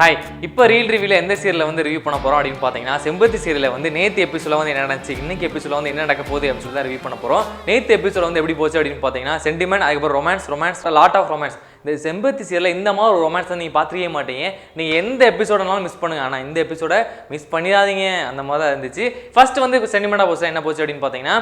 Hi, இப்போ reel ரிவ்யூவில் எந்த சீரியலில் வந்து ரிவ்யூ பண்ண போகிறோம் அப்படின்னு பார்த்தீங்கன்னா, செம்பருத்தி சீரியலில் வந்து நேற்று எபிசோட வந்து என்ன நடந்துச்சு, இன்னைக்கு எபிசோட வந்து என்ன நடக்க போகுது அப்படின்னு சொல்லி தான் ரிவ்யூ பண்ண போகிறோம். நேற்று எபிசோட வந்து எப்படி போச்சு அப்படின்னு பார்த்தீங்கன்னா, சென்டிமெண்ட், அதுக்கப்புறம் ரொமான்ஸ், லாட் ஆஃப் ரொமான்ஸ். இந்த செம்பருத்தி சீரியலில் இந்த மாதிரி ஒரு ரொமான்ஸ் வந்து நீங்கள் பார்த்துக்கவே மாட்டீங்க. நீங்கள் எந்த எபிசோடனாலும் மிஸ் பண்ணுங்க, ஆனால் இந்த எபிசோட மிஸ் பண்ணிடாதீங்க. அந்த மாதிரி தான் இருந்துச்சு. ஃபர்ஸ்ட் வந்து சென்டிமெண்டாக போச்சு, என்ன போச்சு அப்படின்னு பார்த்தீங்கன்னா,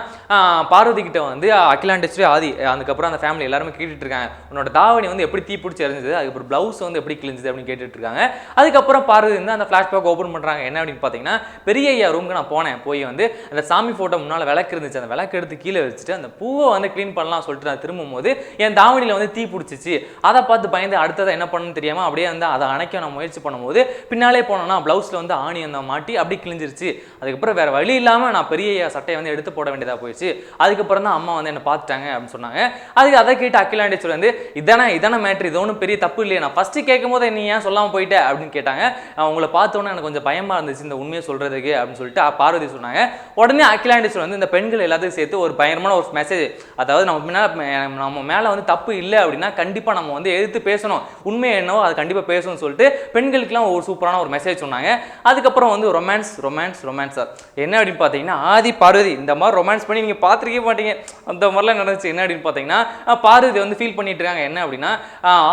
பார்வதி கிட்ட வந்து அகிலாண்டேஸ்வரி ஆதி, அதுக்கப்புறம் அந்த ஃபேமிலி எல்லாருமே கேட்டுட்டு இருக்காங்க, உன்னோட தாவணி வந்து எப்படி தீ பிடிச்சி எரிஞ்சது, அதுக்கப்புறம் ப்ளவுஸ் வந்து எப்படி கிழிஞ்சது அப்படின்னு கேட்டுட்டு இருக்காங்க. அதுக்கப்புறம் பார்வதி வந்து அந்த ஃப்ளாஷ்பேக் ஓப்பன் பண்ணுறாங்க. என்ன அப்படின்னு பார்த்தீங்கன்னா, பெரிய ஐயா ரூமுக்கு நான் போனேன், போய் வந்து அந்த சாமி ஃபோட்டோ முன்னால் விளக்கு இருந்துச்சு, அந்த விளக்கு எடுத்து கீழே வச்சுட்டு அந்த பூவை வந்து க்ளீன் பண்ணலாம் சொல்லிட்டு நான் திரும்பும் போது என் தாவணியில் வந்து தீ பிடிச்சிச்சு. அதை பார்த்து பயந்து அடுத்ததை என்ன பண்ணணும்னு தெரியாமல் அப்படியே வந்து அதை அணைக்க நான் முயற்சி பண்ணும்போது பின்னாலே போனோன்னா ப்ளவுஸில் வந்து ஆணி அந்த மாட்டி அப்படி கிழிஞ்சிருச்சு. அதுக்கப்புறம் வேறு வழி இல்லாமல் நான் பெரிய ஐயா சட்டையை வந்து எடுத்து போட வேண்டியதாக போயிடுச்சு. அதுக்கப்புறம் தான் அம்மா வந்து என்னை பார்த்துட்டாங்க அப்படின்னு சொன்னாங்க. அதை கேட்டு அகிலாண்டேஸ்வரி வந்து இதான மேட்ரு, இது ஒன்றும் பெரிய தப்பு இல்லையா, நான் ஃபஸ்ட்டு கேட்கும் போது நீ ஏன் சொல்லாமல் போயிட்ட அப்படின்னு கேட்டாங்க. அவங்கள பார்த்தோன்னே எனக்கு கொஞ்சம் பயமாக இருந்துச்சு இந்த உண்மையை சொல்கிறதுக்கு அப்படின்னு சொல்லிட்டு பார்வதி சொன்னாங்க. உடனே அகிலாண்டேஸ்வரி வந்து இந்த பெண்கள் எல்லாத்தையும் சேர்த்து ஒரு பயங்கரமான ஒரு மெசேஜ், அதாவது நம்ம மேலே வந்து தப்பு இல்லை அப்படின்னா கண்டிப்பாக நம்ம வந்து எதிர்த்து பேசணும், உண்மையை என்னவோ அது கண்டிப்பாக பேசணும்னு சொல்லிட்டு பெண்களுக்கெல்லாம் ஒரு சூப்பரான ஒரு மெசேஜ் சொன்னாங்க. அதுக்கப்புறம் வந்து ரொமான்ஸ் என்ன அப்படின்னு பார்த்தீங்கன்னா, ஆதி பார்வதி இந்த மாதிரி ரொமான்ஸ் பண்ணி நீங்கள் பார்த்துருக்கவே மாட்டீங்க, அந்த மாதிரிலாம் நடந்துச்சு. என்ன அப்படின்னு பார்த்தீங்கன்னா, பார்வதி வந்து ஃபீல் பண்ணிட்டு இருக்காங்க. என்ன அப்படின்னா,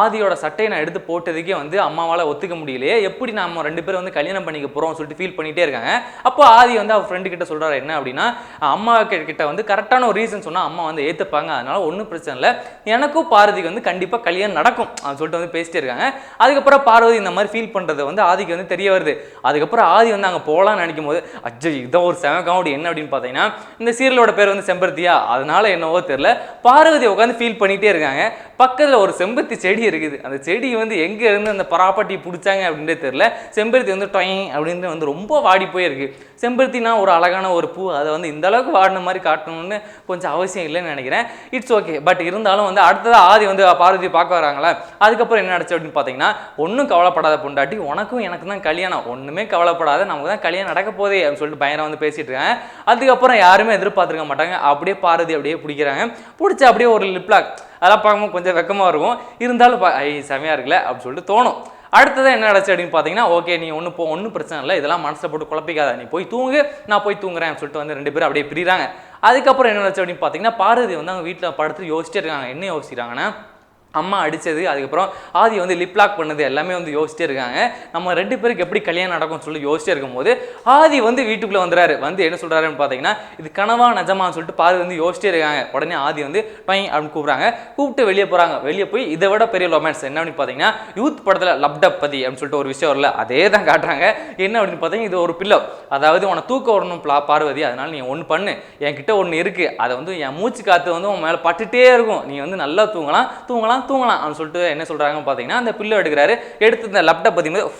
ஆதியோட சட்டையை நான் எடுத்து போட்டதுக்கே வந்து அம்மாவால் ஒத்துக்க முடியலையே, எப்படி நம்ம ரெண்டு பேரும் வந்து கல்யாணம் பண்ணிக்க போகிறோம்னு சொல்லிட்டு ஃபீல் பண்ணிகிட்டே இருக்காங்க. அப்போ ஆதி வந்து அவர் ஃப்ரெண்டு கிட்ட சொல்கிறாரு, என்ன அப்படின்னா, அம்மா கிட்ட வந்து கரெக்டான ஒரு ரீசன் சொன்னால் அம்மா வந்து ஏற்றுப்பாங்க, அதனால ஒன்றும் பிரச்சனை இல்லை, எனக்கும் பார்வதிக்கு வந்து கண்டிப்பாக கல்யாணம் நடக்கும் அப்படின்னு சொல்லிட்டு வந்து பேசிட்டே இருக்காங்க. அதுக்கப்புறம் பார்வதி இந்த மாதிரி ஃபீல் பண்ணுறது வந்து ஆதிக்கு வந்து தெரிய வருது. அதுக்கப்புறம் ஆதி வந்து அங்கே போகலான்னு நினைக்கும் போது, அஜய் இதான் ஒரு செம காமெடி. என்ன அப்படின்னு பார்த்தீங்கன்னா, இந்த சீரியலோட பேர் வந்து செம்பருத்தியா, அதனால என்னவோ தெரியல பார்வதி உட்காந்து ஃபீல் பண்ணிகிட்டே இருக்காங்க. பக்கத்தில் ஒரு செம்பருத்தி செடி இருக்குது, அந்த செடி வந்து எங்கே இருந்து அந்த ப்ராப்பர்ட்டி பிடிச்சாங்க அப்படின்றே தெரியல. செம்பருத்தி வந்து டொயின் அப்படின்னு வந்து ரொம்ப வாடி போயிருக்கு. செம்பருத்தினா ஒரு அழகான ஒரு பூ, அதை வந்து இந்த அளவுக்கு வாடின மாதிரி காட்டணும்னு கொஞ்சம் அவசியம் இல்லைன்னு நினைக்கிறேன். It's okay. பட் இருந்தாலும் வந்து அடுத்ததாக ஆதி வந்து பார்வதி பார்க்க வராங்களா. அதுக்கப்புறம் என்ன நடச்சு அப்படின்னு பார்த்தீங்கன்னா, ஒன்றும் கவலைப்படாத பொண்டாட்டி, உனக்கும் எனக்கு தான் கல்யாணம், ஒன்றுமே கவலைப்படாத, நமக்கு தான் கல்யாணம் நடக்க போதே அப்படின்னு சொல்லிட்டு பயங்கரம் வந்து பேசிட்டு இருக்காங்க. அதுக்கப்புறம் யாருமே எதிர்பார்த்துருக்க மாட்டாங்க, அப்படியே பார்வதி அப்படியே பிடிக்கிறாங்க. பிடிச்சி அப்படியே ஒரு லிப்லாக், அதெல்லாம் பார்க்கும்போது கொஞ்சம் வெக்கமாக இருக்கும், இருந்தாலும் செமையாக இருக்குல்ல அப்படின்னு சொல்லிட்டு தோணும். அடுத்ததான் என்ன நடச்சு அப்படின்னு பார்த்தீங்கன்னா, ஓகே நீ ஒன்றும் பிரச்சனை இல்லை, இதெல்லாம் மனசில் போட்டு குழப்பிக்காத, நீ போய் தூங்கு, நான் போய் தூங்குறேன் சொல்லிட்டு வந்து ரெண்டு பேரும் அப்படியே பிரிகிறாங்க. அதுக்கப்புறம் என்ன நடச்சு அப்படின்னு பார்த்தீங்கன்னா, பார்வதி வந்து அவங்க வீட்டில் படுத்து யோசிச்சுட்டே இருக்காங்க. என்ன யோசிக்கிறாங்கன்னா, அம்மா அடித்தது, அதுக்கப்புறம் ஆதி வந்து லிப்லாக் பண்ணது எல்லாமே வந்து யோசிச்சிட்டே இருக்காங்க. நம்ம ரெண்டு பேருக்கு எப்படி கல்யாணம் நடக்கும்னு சொல்லி யோசிச்சிட்டே இருக்கும்போது ஆதி வந்து வீட்டுக்குள்ளே வந்துறாரு. வந்து என்ன சொல்கிறாருன்னு பார்த்தீங்கன்னா, இது கனவா நிஜமான்னு சொல்லிட்டு பார்வதி வந்து யோசிச்சிட்டே இருக்காங்க. உடனே ஆதி வந்து பை அப்படின்னு கூப்பிட்றாங்க. கூப்பிட்டு வெளியே போகிறாங்க. வெளியே போய் இதை விட பெரிய ரொமான்ஸ் என்ன அப்படின்னு பார்த்தீங்கன்னா, யூத் படத்தில் லப்டப் பதி அப்படின்னு சொல்லிட்டு ஒரு விஷயம் வரல, அதே தான் காட்டுறாங்க. என்ன அப்படின்னு பார்த்தீங்கன்னா, இது ஒரு பில்லோ, அதாவது உன தூக்க வரணும் பார்வதி, அதனால நீ ஒன்று பண்ணு, என்கிட்ட ஒன்று இருக்குது, அதை வந்து என் மூச்சு காற்று வந்து உன் மேலே பட்டுட்டே இருக்கும், நீ வந்து நல்லா தூங்கலாம் அப்படின்னு சொல்லிட்டு என்ன சொல்றாங்க பார்த்தீங்கன்னா, அந்த பில்லோ எடுக்கிறாரு. எடுத்து இந்த லேப்டாப் பார்த்தீங்கன்னா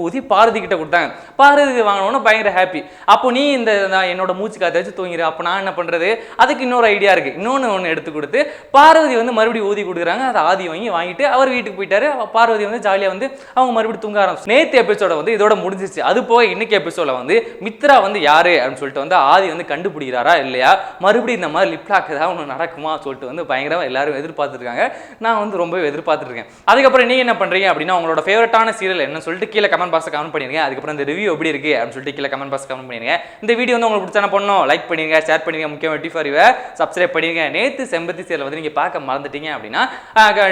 ஊதி பார்வதி கிட்ட கொடுத்தாங்க. பார்வதி வாங்கினோன்னு பயங்கர ஹாப்பி. அப்போ நீ இந்த என்னோட மூச்சு காற்று வச்சு தூங்கிடு, அப்போ நான் என்ன பண்ணுறது, அதுக்கு இன்னொரு ஐடியா இருக்குது, இன்னொன்று எடுத்து கொடுத்து பார்வதி வந்து மறுபடியும் ஊதி கொடுக்குறாங்க. அதை ஆதி வாங்கிட்டு அவர் வீட்டுக்கு போயிட்டாரு. பார்வதி வந்து ஜாலியாக வந்து அவங்க மறுபடியும் தூங்க ஆரம்பிச்சு. நேற்று எபிசோட வந்து இதோட முடிஞ்சிச்சு. அது போக இன்னைக்கு எபிசோட வந்து மித்ரா வந்து யாரு அப்படின்னு சொல்லிட்டு வந்து ஆதி வந்து கண்டுபிடிக்கிறாரா இல்லையா, மறுபடியும் இந்த மாதிரி லிப்லாக் ஏதாவது ஒன்று நடக்குமா சொல்லிட்டு வந்து பயங்கரமாக எல்லாரும் எதிர்பார்த்துருக்காங்க. நான் வந்து ரொம்பவே எதிர்பார்த்துருக்கேன். அதுக்கப்புறம் நீங்கள் என்ன பண்ணுறீங்க அப்படின்னா, உங்களோட ஃபேவரட்டான சீரியல் என்ன சொல்லிட்டு கீழே கமெண்ட் பாக்ஸ் கமெண்ட் பண்ணிருங்க. அதுக்கப்புறம் இந்த ரிவ்யூ எப்படி இருக்கு அப்படின்னு சொல்லிட்டு கீழே கமெண்ட் பாக்ஸ் கமெண்ட் பண்ணிருங்க. இந்த வீடியோ வந்து உங்களுக்கு பிடிச்சா பண்ணணும், லைக் பண்ணிருங்க, ஷேர் பண்ணிருங்க, முக்கியமாக டிஃபாரிவை சப்ஸ்கிரைப் பண்ணிருங்க. நேற்று செம்பருத்தி சீரியல் வந்து நீங்கள் பார்க்க மறந்துட்டீங்க அப்படின்னா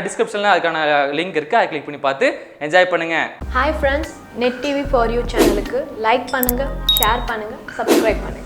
டிஸ்கிரிப்ஷனில் அதுக்கான லிங்க் இருக்குது, அதை கிளிக் பண்ணி பார்த்து என்ஜாய் பண்ணுங்க. Hi friends, net TV for you சேனலுக்கு லைக் பண்ணுங்க, ஷேர் பண்ணுங்க, சப்ஸ்கிரைப் பண்ணுங்க.